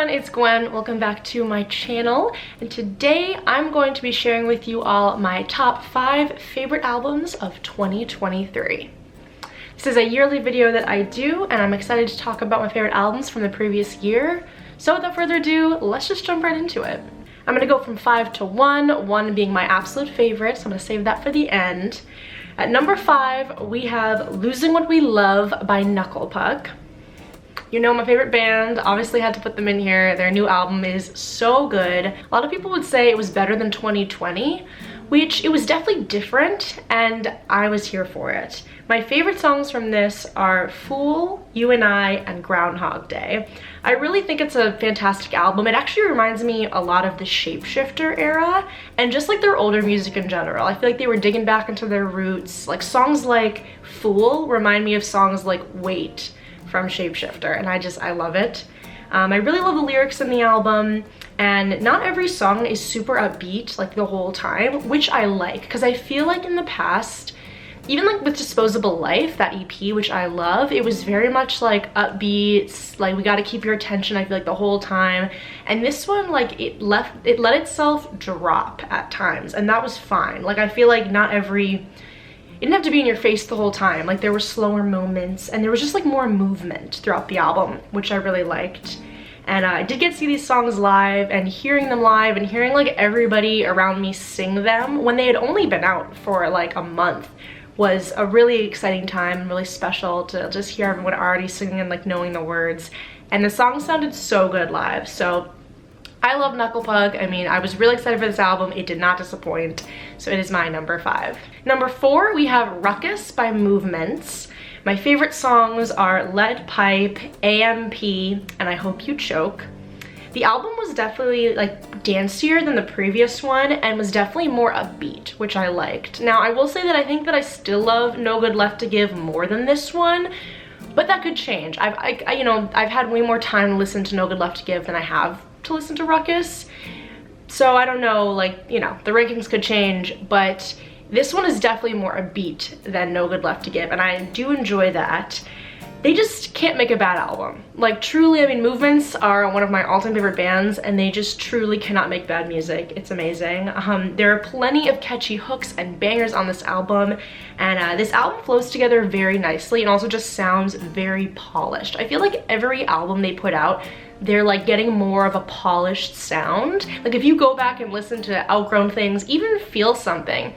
everyone, it's Gwen. Welcome back to my channel, and today I'm going to be sharing with you all my top 5 favorite albums of 2023. This is a yearly video that I do, and I'm excited to talk about my favorite albums from the previous year. So without further ado, let's just jump right into it. I'm gonna go from 5 to 1, 1 being my absolute favorite, so I'm gonna save that for the end. At number 5, we have Losing What We Love by Knuckle Puck. You know, my favorite band, obviously had to put them in here. Their new album is so good. A lot of people would say it was better than 2020, which it was definitely different, and I was here for it. My favorite songs from this are Fool, You and I, and Groundhog Day. I really think it's a fantastic album. It actually reminds me a lot of the Shapeshifter era, and just like their older music in general. I feel like they were digging back into their roots. Like songs like Fool remind me of songs like Wait from Shapeshifter, and I love it. I really love the lyrics in the album, and not every song is super upbeat like the whole time, which I like, because I feel like in the past, even like with Disposable Life, that EP, which I love, it was very much like upbeat, like we got to keep your attention, I feel like, the whole time. And this one, like it let itself drop at times, and that was fine. Like I feel like it didn't have to be in your face the whole time. Like there were slower moments, and there was just like more movement throughout the album, which I really liked. And I did get to see these songs live, and hearing them live and hearing like everybody around me sing them when they had only been out for like a month was a really exciting time and really special to just hear everyone already singing and like knowing the words. And the song sounded so good live. So I love Knuckle Puck. I mean, I was really excited for this album. It did not disappoint. So it is my number 5. Number 4, we have Ruckus by Movements. My favorite songs are Lead Pipe, AMP, and I Hope You Choke. The album was definitely like dancier than the previous one, and was definitely more upbeat, which I liked. Now, I will say that I think that I still love No Good Left to Give more than this one, but that could change. I've had way more time to listen to No Good Left to Give than I have to listen to Ruckus. So I don't know, like, you know, the rankings could change, but this one is definitely more upbeat than No Good Left to Give, and I do enjoy that. They just can't make a bad album. Like truly, I mean, Movements are one of my all-time favorite bands, and they just truly cannot make bad music. It's amazing. There are plenty of catchy hooks and bangers on this album, and this album flows together very nicely and also just sounds very polished. I feel like every album they put out, they're like getting more of a polished sound. Like if you go back and listen to Outgrown Things, even Feel Something,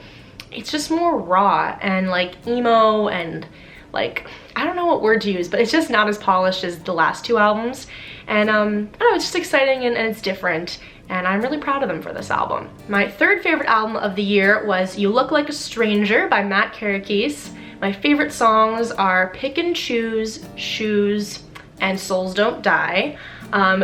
it's just more raw and like emo, and like, I don't know what word to use, but it's just not as polished as the last 2 albums. And I don't know, it's just exciting and it's different, and I'm really proud of them for this album. My 3rd favorite album of the year was You Look Like a Stranger by Matt Karakis. My favorite songs are Pick and Choose, Shoes, and Souls Don't Die.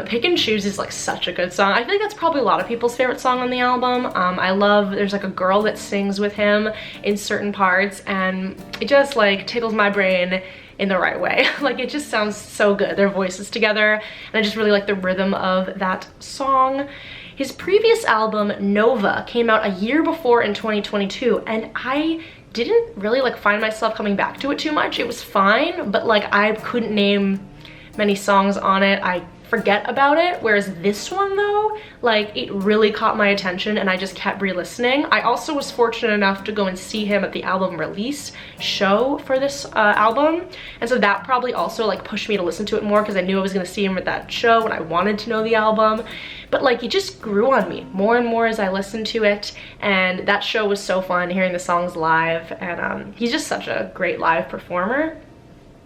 Pick and Choose is like such a good song. I think that's probably a lot of people's favorite song on the album. I love, there's like a girl that sings with him in certain parts, and it just like tickles my brain in the right way. Like it just sounds so good, their voices together, and I just really like the rhythm of that song. His previous album, Nova, came out a year before in 2022, and I didn't really like find myself coming back to it too much. It was fine, but like I couldn't name many songs on it. I forget about it, whereas this one though, like it really caught my attention and I just kept re-listening. I also was fortunate enough to go and see him at the album release show for this album, and so that probably also like pushed me to listen to it more, because I knew I was going to see him at that show and I wanted to know the album. But like it just grew on me more and more as I listened to it, and that show was so fun, hearing the songs live, and he's just such a great live performer.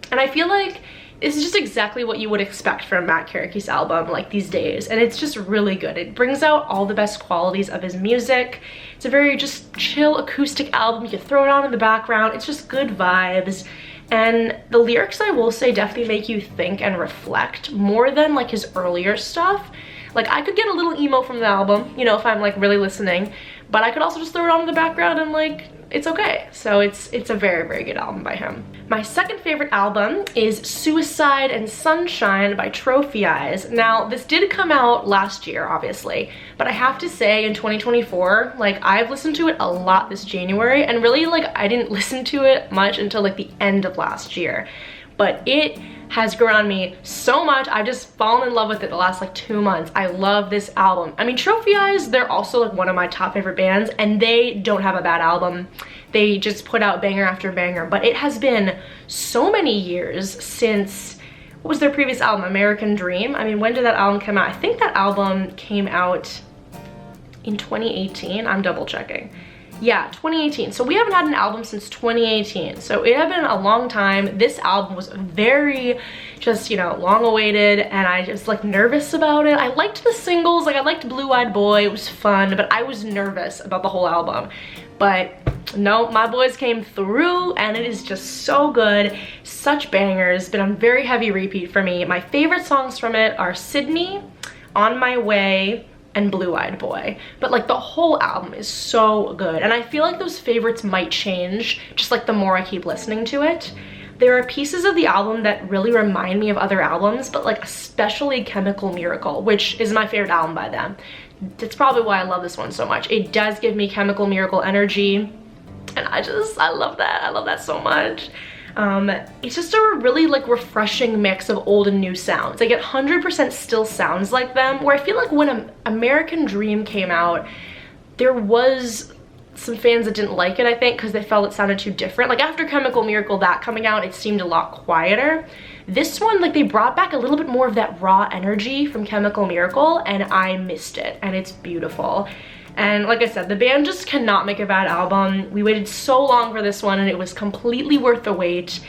And I feel like it's just exactly what you would expect from a Matt Karakis album like these days, and it's just really good. It brings out all the best qualities of his music. It's a very just chill acoustic album. You can throw it on in the background. It's just good vibes, and the lyrics, I will say, definitely make you think and reflect more than like his earlier stuff. Like I could get a little emo from the album, you know, if I'm like really listening, but I could also just throw it on in the background and like it's okay. So it's a very, very good album by him. My 2nd favorite album is Suicide and Sunshine by Trophy Eyes. Now, this did come out last year, obviously, but I have to say in 2024, like I've listened to it a lot this January, and really like I didn't listen to it much until like the end of last year, but it has grown on me so much. I've just fallen in love with it the last like 2 months. I love this album. I mean, Trophy Eyes, they're also like one of my top favorite bands, and they don't have a bad album. They just put out banger after banger, but it has been so many years since, what was their previous album, American Dream? I mean, when did that album come out? I think that album came out in 2018. I'm double checking. Yeah, 2018. So we haven't had an album since 2018. So it had been a long time. This album was very just, you know, long awaited, and I just like nervous about it. I liked the singles, like I liked Blue Eyed Boy, it was fun, but I was nervous about the whole album. But no, my boys came through, and it is just so good. Such bangers, been on very heavy repeat for me. My favorite songs from it are Sydney, On My Way, and Blue Eyed Boy, but like the whole album is so good, and I feel like those favorites might change just like the more I keep listening to it. There are pieces of the album that really remind me of other albums, but like especially Chemical Miracle, which is my favorite album by them. That's probably why I love this one so much. It does give me Chemical Miracle energy, and I love that. I love that so much. It's just a really like refreshing mix of old and new sounds. Like it 100% still sounds like them, where I feel like when American Dream came out, there was some fans that didn't like it, I think, because they felt it sounded too different. Like after Chemical Miracle, that coming out, it seemed a lot quieter. This one, like they brought back a little bit more of that raw energy from Chemical Miracle, and I missed it, and it's beautiful. And like I said, the band just cannot make a bad album. We waited so long for this one, and it was completely worth the wait.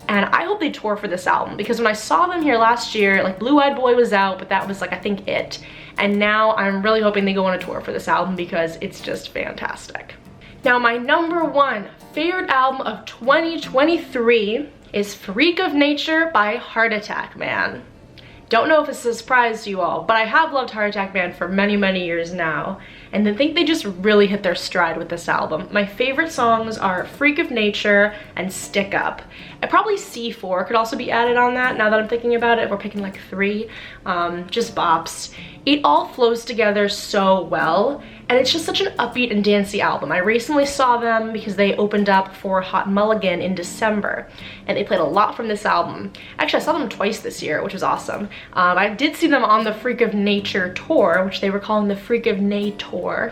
And I hope they tour for this album, because when I saw them here last year, like Blue Eyed Boy was out, but that was like I think it. And now I'm really hoping they go on a tour for this album, because it's just fantastic. Now my number one favorite album of 2023 is Freak of Nature by Heart Attack Man. Don't know if it's a surprise to you all, but I have loved Heart Attack Man for many, many years now, and I think they just really hit their stride with this album. My favorite songs are Freak of Nature and Stick Up. And probably C4 could also be added on that, now that I'm thinking about it. We're picking like 3, just bops. It all flows together so well, and it's just such an upbeat and dancey album. I recently saw them because they opened up for Hot Mulligan in December, and they played a lot from this album. Actually, I saw them twice this year, which was awesome. I did see them on the Freak of Nature tour, which they were calling the Freak of Nay tour.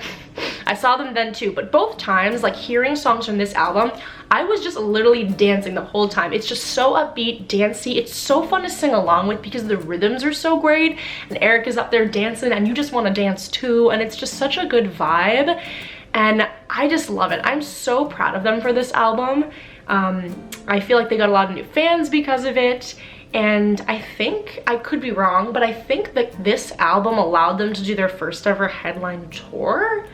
I saw them then too, but both times, like hearing songs from this album, I was just literally dancing the whole time. It's just so upbeat, dancey. It's so fun to sing along with because the rhythms are so great, and Eric is up there dancing and you just want to dance too, and it's just such a good vibe, and I just love it. I'm so proud of them for this album. I feel like they got a lot of new fans because of it, and I think, I could be wrong, but I think that this album allowed them to do their first ever headline tour,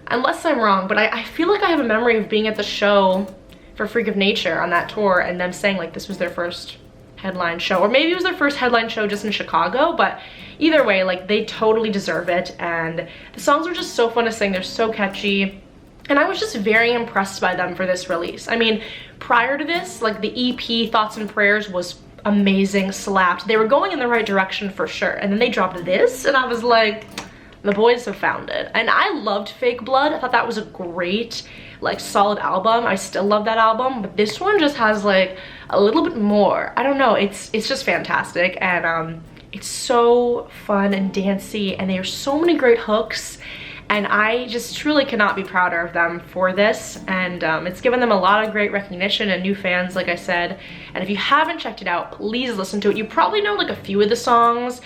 unless I'm wrong, but I feel like I have a memory of being at the show for Freak of Nature on that tour and them saying like this was their first headline show, or maybe it was their first headline show just in Chicago, but either way, like they totally deserve it, and the songs were just so fun to sing. They're so catchy, and I was just very impressed by them for this release. I mean, prior to this, like the EP Thoughts and Prayers was amazing, slapped. They were going in the right direction for sure, and then they dropped this, and I was like, the boys have found it. And I loved Fake Blood. I thought that was a great, like, solid album. I still love that album, but this one just has like a little bit more. I don't know, it's just fantastic, and it's so fun and dancey, and there's so many great hooks, and I just truly cannot be prouder of them for this, and it's given them a lot of great recognition and new fans, like I said. And if you haven't checked it out, please listen to it. You probably know like a few of the songs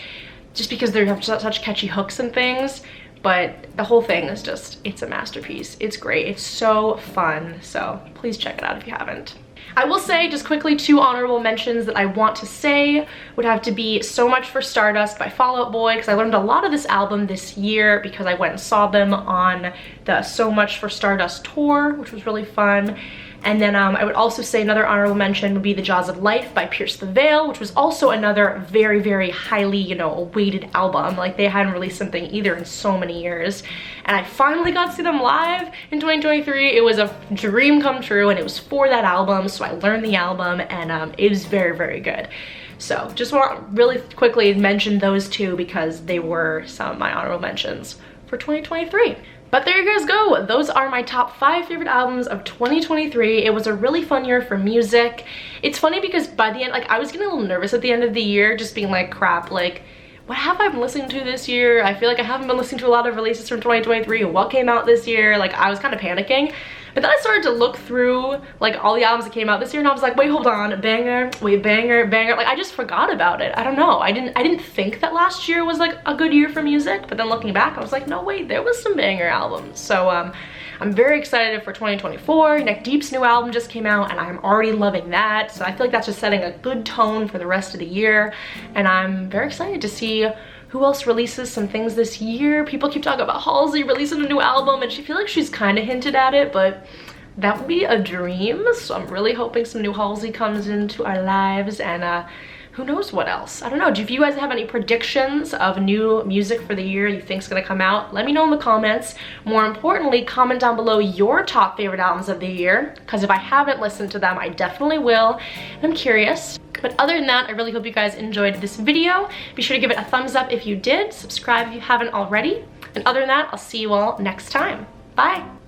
just because they have such catchy hooks and things, but the whole thing is just, it's a masterpiece. It's great, it's so fun, so please check it out if you haven't. I will say just quickly 2 honorable mentions that I want to say would have to be So Much for Stardust by Fall Out Boy, because I learned a lot of this album this year because I went and saw them on the So Much for Stardust tour, which was really fun. And then I would also say another honorable mention would be The Jaws of Life by Pierce the Veil, which was also another very, very highly, you know, awaited album. Like they hadn't released something either in so many years. And I finally got to see them live in 2023. It was a dream come true, and it was for that album, so I learned the album, and it was very, very good. So just want to really quickly mention those 2 because they were some of my honorable mentions for 2023. But there you guys go. Those are my top 5 favorite albums of 2023. It was a really fun year for music. It's funny because by the end, like, I was getting a little nervous at the end of the year, just being like, crap, like, what have I been listening to this year? I feel like I haven't been listening to a lot of releases from 2023. What came out this year? Like, I was kind of panicking. But then I started to look through like all the albums that came out this year, and I was like, wait, hold on, banger, wait, banger, banger. Like, I just forgot about it. I don't know. I didn't think that last year was like a good year for music, but then looking back, I was like, no, wait, there was some banger albums. So I'm very excited for 2024. Neck Deep's new album just came out, and I'm already loving that. So I feel like that's just setting a good tone for the rest of the year, and I'm very excited to see who else releases some things this year. People keep talking about Halsey releasing a new album, and I feel like she's kind of hinted at it, but that would be a dream. So I'm really hoping some new Halsey comes into our lives, and who knows what else. I don't know. Do you guys have any predictions of new music for the year you think is gonna come out? Let me know in the comments. More importantly, comment down below your top favorite albums of the year, because if I haven't listened to them, I definitely will, and I'm curious. But other than that, I really hope you guys enjoyed this video. Be sure to give it a thumbs up if you did, subscribe if you haven't already, and other than that, I'll see you all next time. Bye!